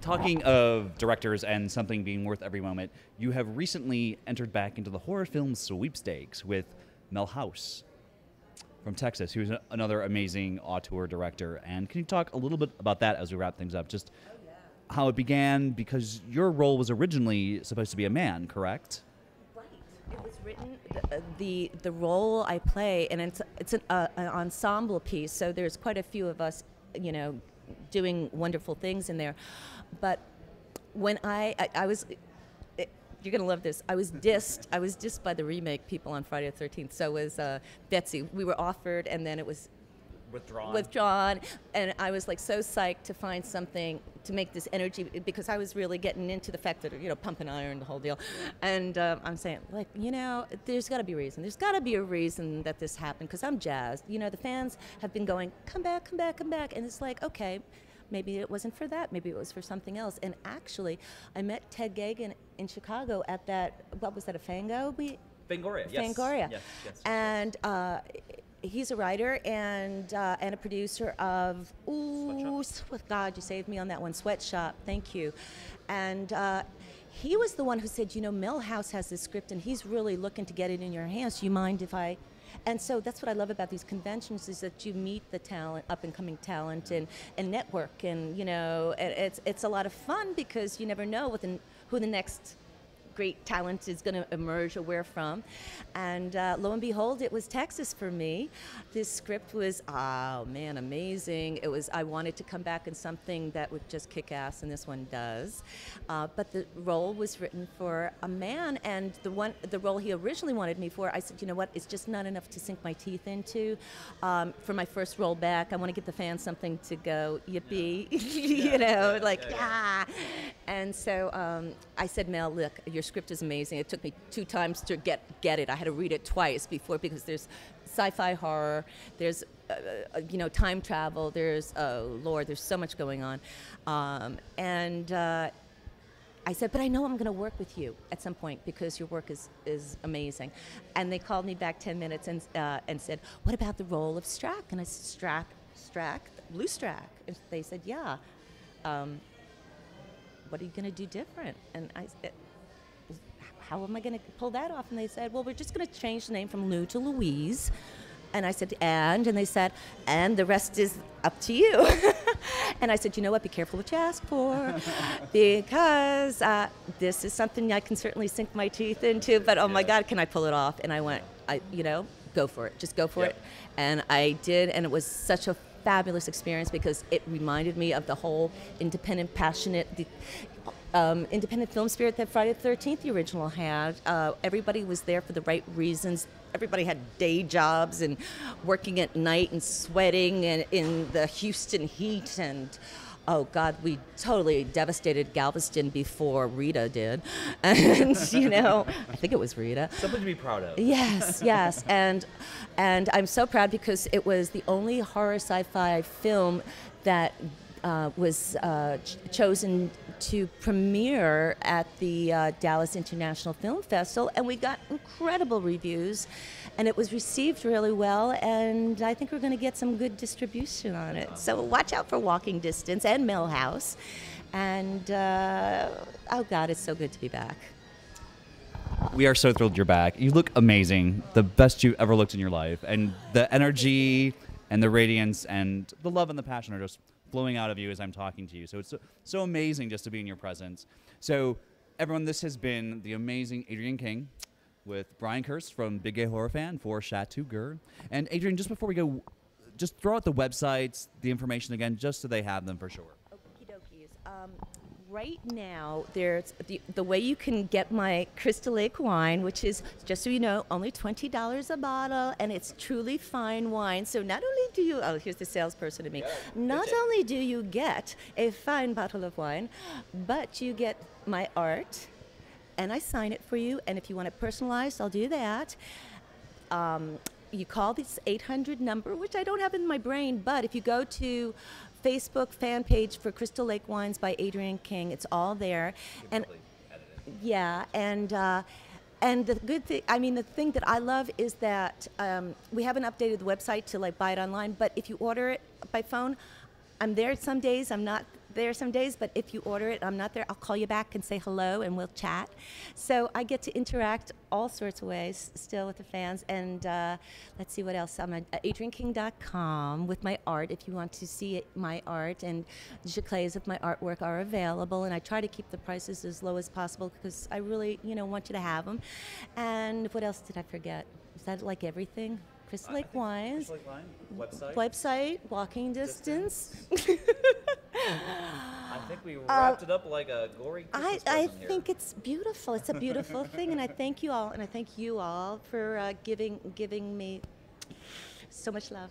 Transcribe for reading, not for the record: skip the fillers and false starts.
Talking of directors and something being worth every moment, you have recently entered back into the horror film sweepstakes with Mel House from Texas, who's another amazing auteur director. And can you talk a little bit about that as we wrap things up? Just how it began, because your role was originally supposed to be a man, correct? Right. It was written, the role I play, and it's an ensemble piece, so there's quite a few of us, doing wonderful things in there. But when I was, you're going to love this, I was dissed by the remake people on Friday the 13th. So was Betsy. We were offered, and then it was withdrawn, and I was like so psyched to find something to make this energy, because I was really getting into the fact that, pumping iron, the whole deal. And I'm saying, like, there's got to be a reason. There's got to be a reason that this happened, because I'm jazzed. The fans have been going, come back, come back, come back. And it's like, okay, maybe it wasn't for that. Maybe it was for something else. And actually, I met Ted Gagan in Chicago at that, what was that, a Fango? Fangoria, yes. Fangoria. Yes. And he's a writer and a producer of God, you saved me on that one, Sweatshop. Thank you. And he was the one who said, Mel House has this script and he's really looking to get it in your hands. Do you mind if I? And so that's what I love about these conventions, is that you meet the talent, up and coming talent, and network, and it's a lot of fun, because you never know who the next great talent is going to emerge or where from. And lo and behold, it was Texas for me. This script was, amazing. I wanted to come back in something that would just kick ass, and this one does. But the role was written for a man, and the role he originally wanted me for, I said, you know what, it's just not enough to sink my teeth into. For my first role back, I want to give the fans something to go, yippee, yeah. And so I said, Mel, look, your script is amazing. It took me 2 times to get it. I had to read it twice before, because there's sci-fi horror, there's time travel, there's there's so much going on, and I said, but I know I'm going to work with you at some point, because your work is amazing. And they called me back 10 minutes and said, what about the role of Strack? And I said, Strack, Blue Strack. And they said, yeah. What are you going to do different? And I said, how am I going to pull that off? And they said, well, we're just going to change the name from Lou to Louise. And I said, and they said, and the rest is up to you. And I said, you know what, be careful what you ask for, because this is something I can certainly sink my teeth into, but oh my God, can I pull it off? And I went, go for it, just go for it. And I did, and it was such a fabulous experience, because it reminded me of the whole independent, passionate, independent film spirit that Friday the 13th, the original, had. Everybody was there for the right reasons. Everybody had day jobs and working at night and sweating and in the Houston heat, and oh God, we totally devastated Galveston before Rita did. And I think it was Rita. Something to be proud of. Yes. And I'm so proud, because it was the only horror sci-fi film that was chosen to premiere at the Dallas International Film Festival, and we got incredible reviews, and it was received really well, and I think we're going to get some good distribution on it. So watch out for Walking Distance and Mel House, and oh God, it's so good to be back. We are so thrilled you're back. You look amazing, the best you ever looked in your life, and the energy and the radiance and the love and the passion are just flowing out of you as I'm talking to you. So it's so amazing just to be in your presence. So everyone, this has been the amazing Adrienne King with Brian Kirst from Big Gay Horror Fan for Chateau Gueux. And Adrienne, just before we go, just throw out the websites, the information again, just so they have them for sure. Okie dokies. Right now, there's the way you can get my Crystal Lake wine, which is, just so you know, only $20 a bottle, and it's truly fine wine. So not only do you, here's the salesperson to me, not only do you get a fine bottle of wine, but you get my art, and I sign it for you, and if you want it personalized, I'll do that. You call this 800 number, which I don't have in my brain, but if you go to Facebook fan page for Crystal Lake Wines by Adrienne King, it's all there. And yeah, and the good thing, the thing that I love is that we haven't updated the website to buy it online, but if you order it by phone, I'm there some days, I'm not there some days, but if you order it, I'm not there, I'll call you back and say hello and we'll chat. So I get to interact all sorts of ways still with the fans. And let's see what else. I'm at adrienneking.com with my art if you want to see my art. And giclées of my artwork are available. And I try to keep the prices as low as possible because I really, want you to have them. And what else did I forget? Is that like everything? Crystal Lake Wines. Crystal Lake Wine. Website, walking distance. I think we wrapped it up like a gory Christmas I present think it's beautiful. It's a beautiful thing, and I thank you all, and I thank you all for giving me so much love.